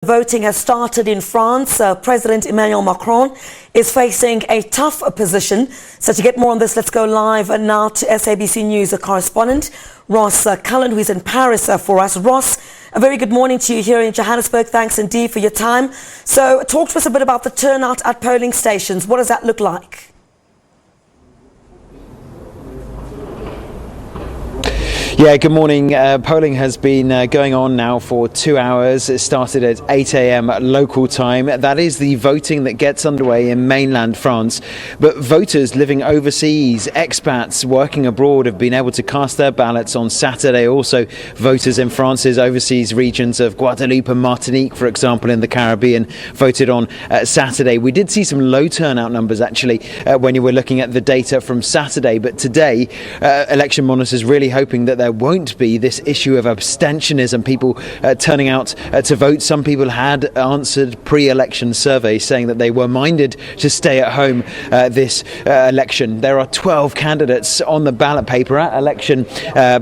voting has started in France. President Emmanuel Macron is facing a tough position. So to get more on this, let's go live now to SABC News correspondent Ross Cullen, who is in Paris for us. Ross, a very good morning to you here in Johannesburg. Thanks indeed for your time. So talk to us a bit about the turnout at polling stations. What does that look like? Yeah, good morning. Polling has been going on now for 2 hours. It started at 8 a.m. local time. That is the voting that gets underway in mainland France. But voters living overseas, expats working abroad, have been able to cast their ballots on Saturday. Also, voters in France's overseas regions of Guadeloupe and Martinique, for example, in the Caribbean, voted on Saturday. We did see some low turnout numbers, actually, when you were looking at the data from Saturday. But today, election monitors really hoping that there won't be this issue of abstentionism, people turning out to vote. Some people had answered pre-election surveys saying that they were minded to stay at home this election. There are 12 candidates on the ballot paper at election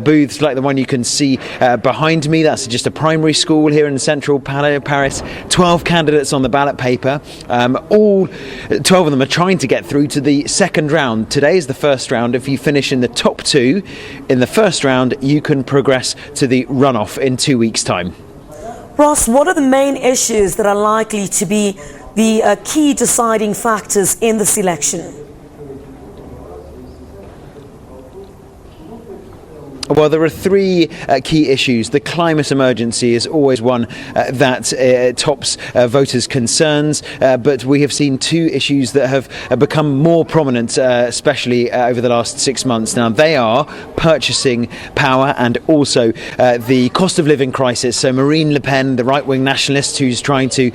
booths like the one you can see behind me. That's just a primary school here in central Paris. 12 candidates on the ballot paper. All 12 of them are trying to get through to the second round. Today is the first round. If you finish in the top two in the first round, you can progress to the runoff in 2 weeks' time. Ross, what are the main issues that are likely to be the key deciding factors in this election? Well, there are three key issues. The climate emergency is always one that tops voters' concerns, but we have seen two issues that have become more prominent, especially over the last 6 months. Now, they are purchasing power and also the cost of living crisis. So Marine Le Pen, the right-wing nationalist who's trying to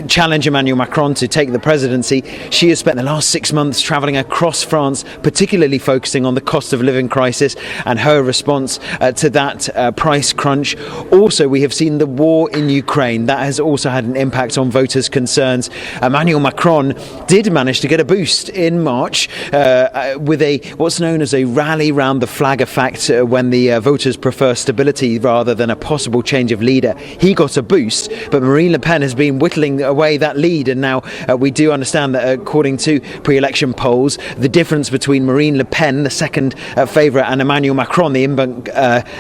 challenge Emmanuel Macron to take the presidency, she has spent the last 6 months travelling across France, particularly focusing on the cost of living crisis and her response to that price crunch. Also, we have seen the war in Ukraine. That has also had an impact on voters' concerns. Emmanuel Macron did manage to get a boost in March with what's known as a rally round the flag effect, when the voters prefer stability rather than a possible change of leader. He got a boost, but Marine Le Pen has been whittling away that lead, and now we do understand that according to pre-election polls, the difference between Marine Le Pen, the second favourite, and Emmanuel Macron, the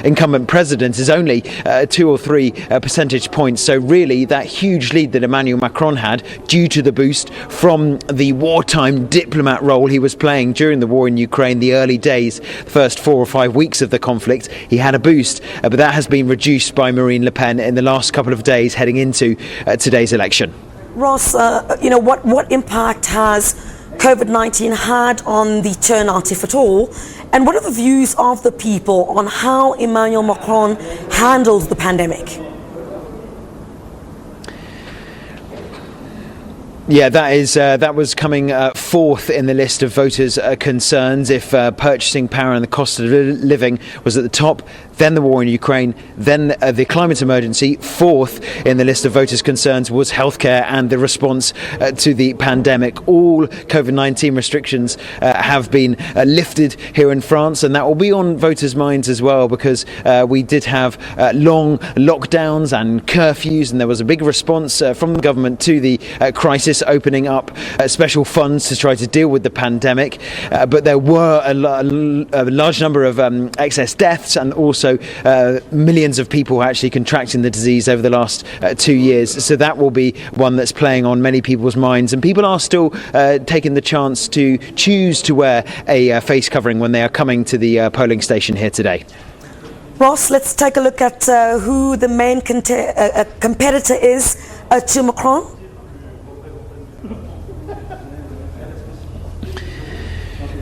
incumbent president, is only 2 or 3 percentage points. So really, that huge lead that Emmanuel Macron had, due to the boost from the wartime diplomat role he was playing during the war in Ukraine, the early days, the first 4 or 5 weeks of the conflict, he had a boost, but that has been reduced by Marine Le Pen in the last couple of days heading into today's election. Ross, what impact has COVID-19 had on the turnout, if at all? And what are the views of the people on how Emmanuel Macron handled the pandemic? Yeah, that was coming fourth in the list of voters' concerns. If purchasing power and the cost of living was at the top, then the war in Ukraine, then the climate emergency. Fourth in the list of voters' concerns was healthcare and the response to the pandemic. All COVID-19 restrictions have been lifted here in France, and that will be on voters' minds as well, because we did have long lockdowns and curfews, and there was a big response from the government to the crisis, opening up special funds to try to deal with the pandemic. But there were a large number of excess deaths, and also millions of people actually contracting the disease over the last 2 years. So that will be one that's playing on many people's minds, and people are still taking the chance to choose to wear a face covering when they are coming to the polling station here today. Ross, let's take a look at who the main competitor is to Macron.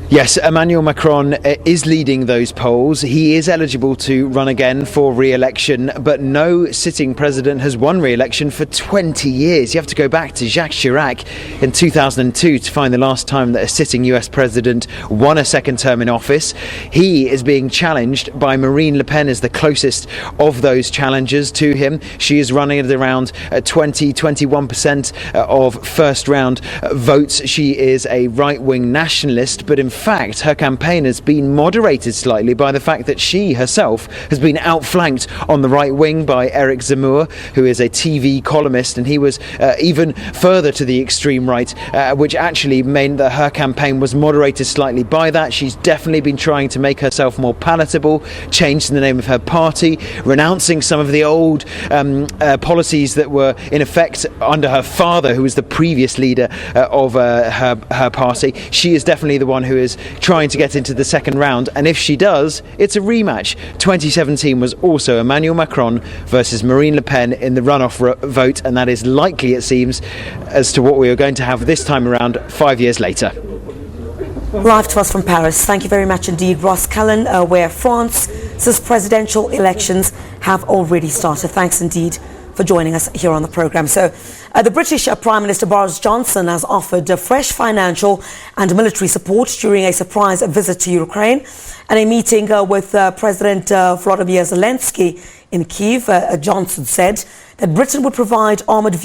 Yes, Emmanuel Macron is leading those polls. He is eligible to run again for re-election, but no sitting president has won re-election for 20 years. You have to go back to Jacques Chirac in 2002 to find the last time that a sitting US president won a second term in office. He is being challenged by Marine Le Pen as the closest of those challengers to him. She is running at around 21% of first round votes. She is a right-wing nationalist, but in fact, her campaign has been moderated slightly by the fact that she herself has been outflanked on the right wing by Eric Zemmour, who is a TV columnist, and he was even further to the extreme right, which actually meant that her campaign was moderated slightly by that. She's definitely been trying to make herself more palatable, changed the name of her party, renouncing some of the old policies that were in effect under her father, who was the previous leader of her party. She is definitely the one who is trying to get into the second round, and if she does, it's a rematch. 2017 was also Emmanuel Macron versus Marine Le Pen in the runoff vote, and that is likely, it seems, as to what we are going to have this time around 5 years later. Live to us from Paris. Thank you very much indeed, Ross Cullen, where France's presidential elections have already started. Thanks indeed for joining us here on the programme. So, the British Prime Minister Boris Johnson has offered fresh financial and military support during a surprise visit to Ukraine and a meeting with President Volodymyr Zelensky in Kyiv. Johnson said that Britain would provide armoured vehicles